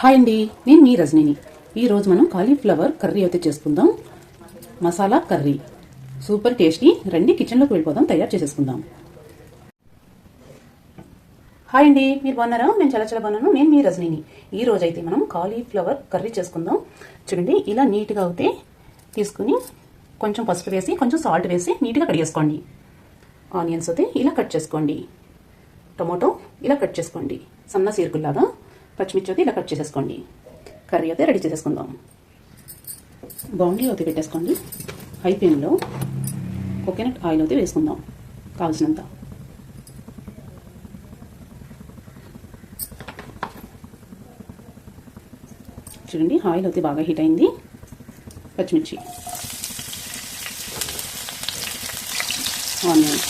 Hi అండి, నేను మీ రజనీని. ఈరోజు మనం కాలీఫ్లవర్ కర్రీ అయితే చేసుకుందాం. Masala curry super tasty. రండి కిచెన్లోకి వెళ్ళిపోదాం, తయారు చేసేసుకుందాం. హాయ్ అండి, మీరు బాగున్నారా? నేను చాలా బాగున్నాను. నేను మీ రజనీని. ఈ రోజు అయితే మనం కాలీఫ్లవర్ కర్రీ చేసుకుందాం. చూడండి, ఇలా నీట్గా అయితే తీసుకుని కొంచెం పసుపు వేసి కొంచెం సాల్ట్ వేసి నీట్గా కడిగేసుకోండి. ఆనియన్స్ అయితే ఇలా కట్ చేసుకోండి. టొమాటో ఇలా కట్ చేసుకోండి, సన్న సీరకుల్లాగా. పచ్చిమిర్చి అయితే ఇలా కట్ చేసేసుకోండి. కర్రీ అయితే రెడీ చేసేసుకుందాం. బాండీ అయితే పెట్టేసుకోండి. హై ఫ్లేమ్లో కోకోనట్ ఆయిల్ అయితే వేసుకుందాం కావాల్సినంత. చూడండి, ఆయిల్ అయితే బాగా హీట్ అయింది. పచ్చిమిర్చి, ఆనియన్,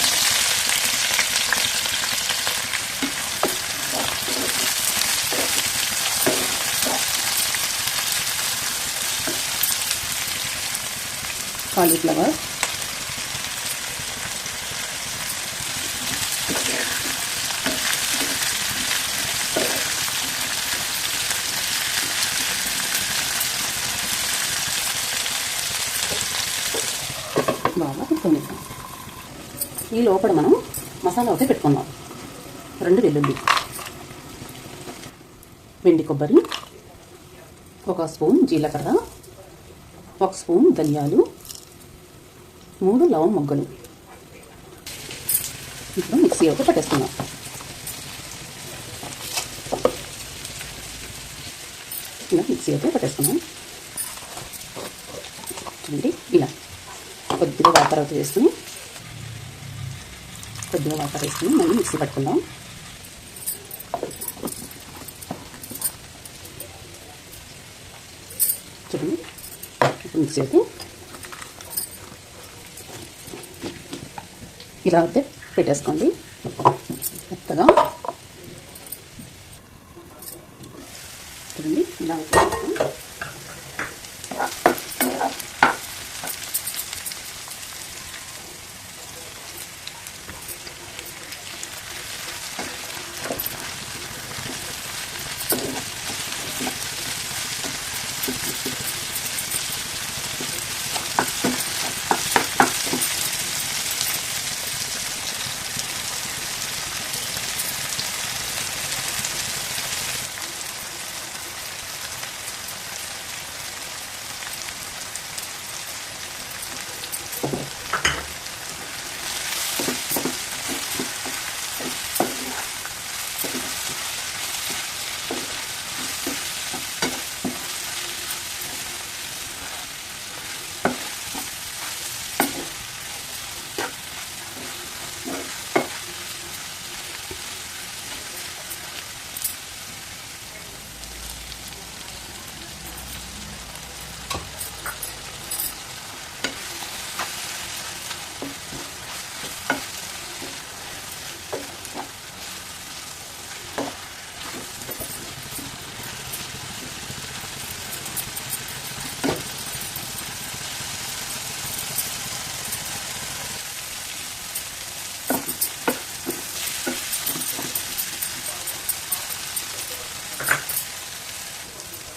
కాలీఫ్లవర్, బాగా పెట్టుకుందాం. ఈ లోపల మనం మసాలా అయితే పెట్టుకుందాం. 2 వెల్లుల్లి, వెండి కొబ్బరి, 1 స్పూన్ జీలకర్ర, 1 స్పూన్ ధనియాలు, 3 లవంగ మొగ్గలు. ఇప్పుడు మిక్సీ అయితే పట్టేస్తున్నాం. ఇలా మిక్సీ అయితే పట్టేస్తున్నాం. చూడండి, ఇలా కొద్దిగా వాటర్ అయితే వేసుకుని మళ్ళీ మిక్సీ పట్టుకుందాం. చూడండి, ఇప్పుడు మిక్సీ అయితే ఇలా అయితే పెట్టేసుకోండి మెత్తగా. చూడండి, ఇలా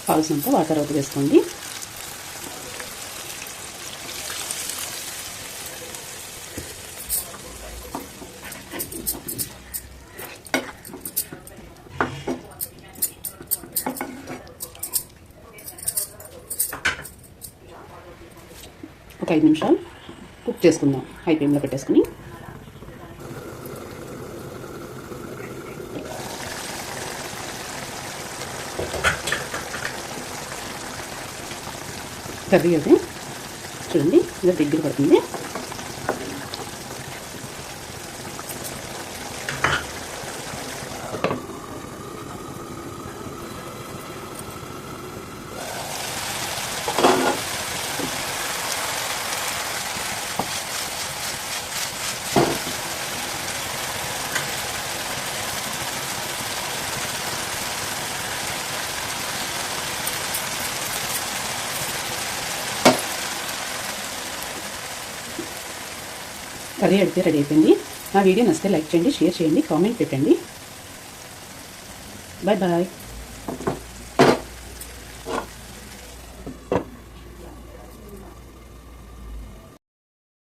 కావాల్సినంత వాటర్ అవుతూ వేసుకోండి. ఒక 5 నిమిషాలు కుక్ చేసుకుందాం హై ఫ్లేమ్లో పెట్టేసుకుని. కర్రీ అయితే చూడండి, ఇలా దగ్గర పడుతుంది. కర్రీ అయితే రెడీ అయిపోయింది. నా వీడియో నచ్చితే లైక్ చేయండి, షేర్ చేయండి, కామెంట్ పెట్టండి. Bye bye.